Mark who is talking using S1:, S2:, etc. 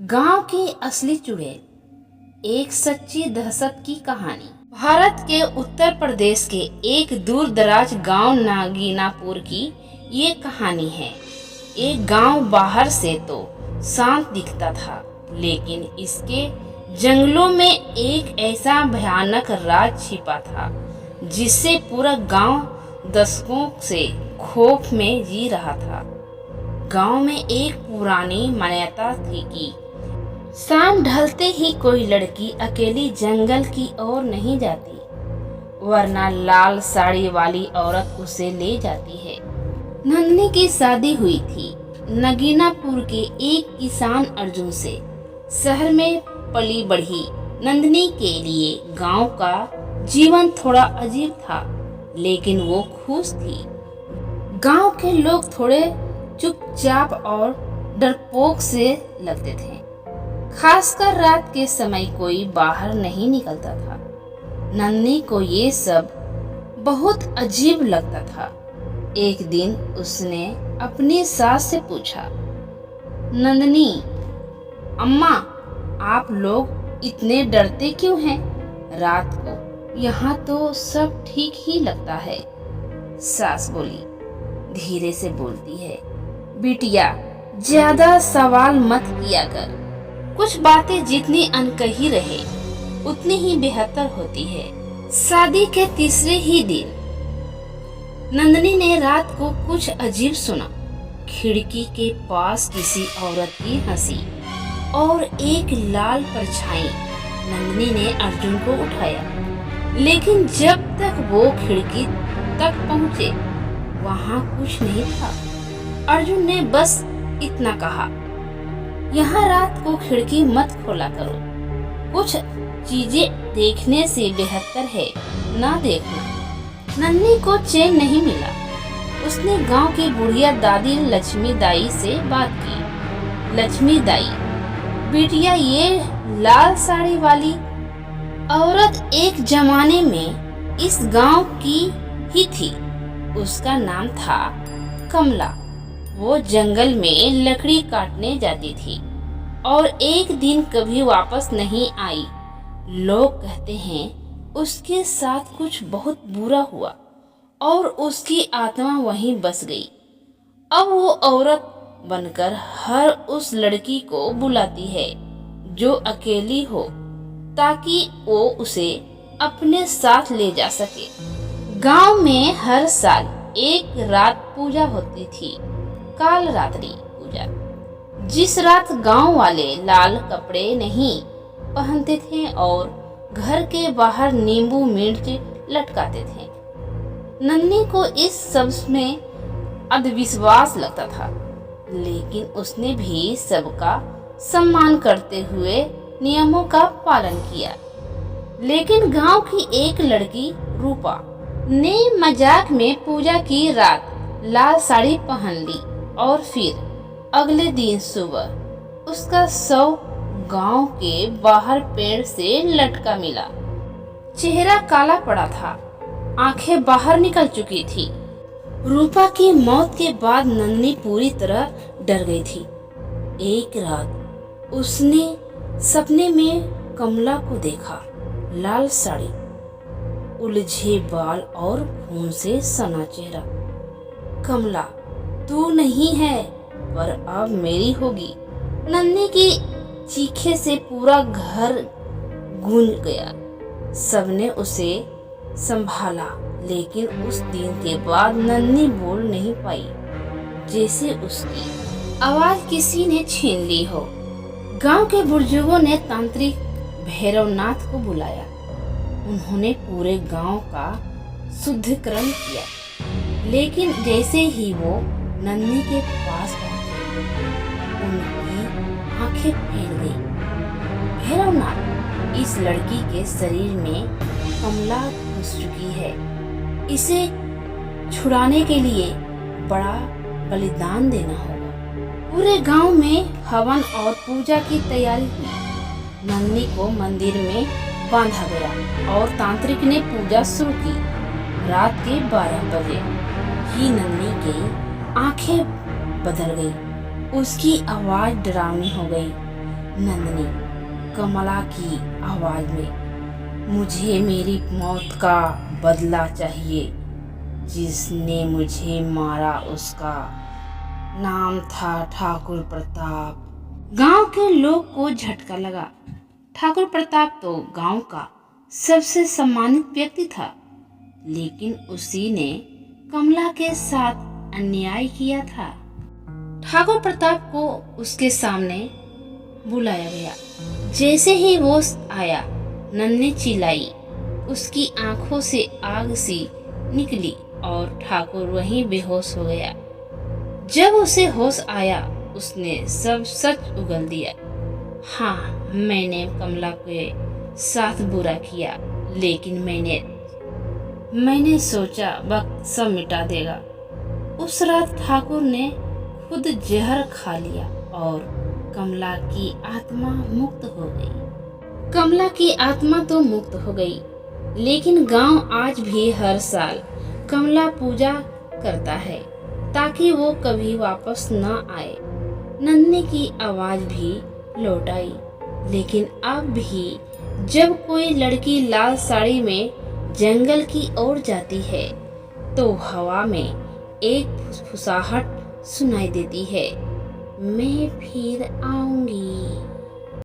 S1: गांव की असली चुड़ैल, एक सच्ची दहशत की कहानी। भारत के उत्तर प्रदेश के एक दूर दराज गांव नगीनापुर की ये कहानी है। एक गांव बाहर से तो शांत दिखता था, लेकिन इसके जंगलों में एक ऐसा भयानक राज छिपा था जिससे पूरा गांव दशकों से खौफ में जी रहा था। गांव में एक पुरानी मान्यता थी कि शाम ढलते ही कोई लड़की अकेली जंगल की ओर नहीं जाती, वरना लाल साड़ी वाली औरत उसे ले जाती है। नंदनी की शादी हुई थी नगीनापुर के एक किसान अर्जुन से। शहर में पली बढ़ी नंदनी के लिए गांव का जीवन थोड़ा अजीब था, लेकिन वो खुश थी। गांव के लोग थोड़े चुपचाप और डरपोक से लगते थे, खासकर रात के समय कोई बाहर नहीं निकलता था। नन्ही को ये सब बहुत अजीब लगता था। एक दिन उसने अपनी सास से पूछा, नंदनी, अम्मा, आप लोग इतने डरते क्यों हैं रात को? यहाँ तो सब ठीक ही लगता है। सास बोली, धीरे से बोलती है, बिटिया, ज्यादा सवाल मत किया कर। कुछ बातें जितनी अनकही रहे उतनी ही बेहतर होती है। शादी के तीसरे ही दिन नंदनी ने रात को कुछ अजीब सुना। खिड़की के पास किसी औरत की हंसी और एक लाल परछाई। नंदनी ने अर्जुन को उठाया, लेकिन जब तक वो खिड़की तक पहुंचे वहां कुछ नहीं था। अर्जुन ने बस इतना कहा, यहाँ रात को खिड़की मत खोला करो। कुछ चीजें देखने से बेहतर है ना देखना। नन्ही को चैन नहीं मिला। उसने गांव की बुढ़िया दादी लक्ष्मी दाई से बात की। लक्ष्मी दाई, बिटिया, ये लाल साड़ी वाली औरत एक जमाने में इस गांव की ही थी। उसका नाम था कमला। वो जंगल में लकड़ी काटने जाती थी और एक दिन कभी वापस नहीं आई। लोग कहते हैं उसके साथ कुछ बहुत बुरा हुआ और उसकी आत्मा वहीं बस गई। अब वो औरत बनकर हर उस लड़की को बुलाती है जो अकेली हो, ताकि वो उसे अपने साथ ले जा सके। गांव में हर साल एक रात पूजा होती थी, काल रात्रि पूजा, जिस रात गांव वाले लाल कपड़े नहीं पहनते थे और घर के बाहर नींबू मिर्च लटकाते थे। नन्ही को इस सब में अंधविश्वास लगता था, लेकिन उसने भी सबका सम्मान करते हुए नियमों का पालन किया। लेकिन गांव की एक लड़की रूपा ने मजाक में पूजा की रात लाल साड़ी पहन ली और फिर अगले दिन सुबह उसका शव गांव के बाहर पेड़ से लटका मिला। चेहरा काला पड़ा था, आंखें बाहर निकल चुकी थी। रूपा की मौत के बाद नन्ही पूरी तरह डर गई थी। एक रात उसने सपने में कमला को देखा। लाल साड़ी, उलझे बाल और खून से सना चेहरा। कमला, तू नहीं है, पर अब मेरी होगी। नन्ही की चीखे से पूरा घर गूंज गया। सबने उसे संभाला, लेकिन उस दिन के बाद नन्ही बोल नहीं पाई, जैसे उसकी आवाज किसी ने छीन ली हो। गांव के बुजुर्गों ने तांत्रिक भैरवनाथ को बुलाया। उन्होंने पूरे गांव का शुद्धिकरण किया, लेकिन जैसे ही वो नन्ही के पास पहुंचे, उनकी आंखें फैल गई। भैरवनाथ, इस लड़की के शरीर में कमला घुस चुकी है। इसे छुड़ाने के लिए बड़ा बलिदान देना होगा। पूरे गांव में हवन और पूजा की तैयारी हुई। नन्ही को मंदिर में बांधा गया और तांत्रिक ने पूजा शुरू की। रात के 12 बजे ही नन्ही की आंखें बदल गई। उसकी आवाज डरावनी हो गई। नंदिनी कमला की आवाज में, मुझे मेरी मौत का बदला चाहिए। जिसने मुझे मारा उसका नाम था ठाकुर प्रताप। गांव के लोग को झटका लगा। ठाकुर प्रताप तो गांव का सबसे सम्मानित व्यक्ति था, लेकिन उसी ने कमला के साथ अन्याय किया था। ठाकुर प्रताप को उसके सामने बुलाया गया। जैसे ही वो आया, नन्ही चिल्लाई, उसकी आंखों से आग सी निकली और ठाकुर वहीं बेहोश हो गया। जब उसे होश आया, उसने सब सच उगल दिया। हाँ, मैंने कमला के साथ बुरा किया, लेकिन मैंने सोचा वक्त सब मिटा देगा। उस रात ठाकुर ने खुद जहर खा लिया और कमला की आत्मा मुक्त हो गई। कमला की आत्मा तो मुक्त हो गई, लेकिन गांव आज भी हर साल कमला पूजा करता है ताकि वो कभी वापस न आए। नन्ही की आवाज भी लौट आई, लेकिन अब भी जब कोई लड़की लाल साड़ी में जंगल की ओर जाती है तो हवा में एक फुसफुसाहट सुनाई देती है, मैं फिर आऊंगी।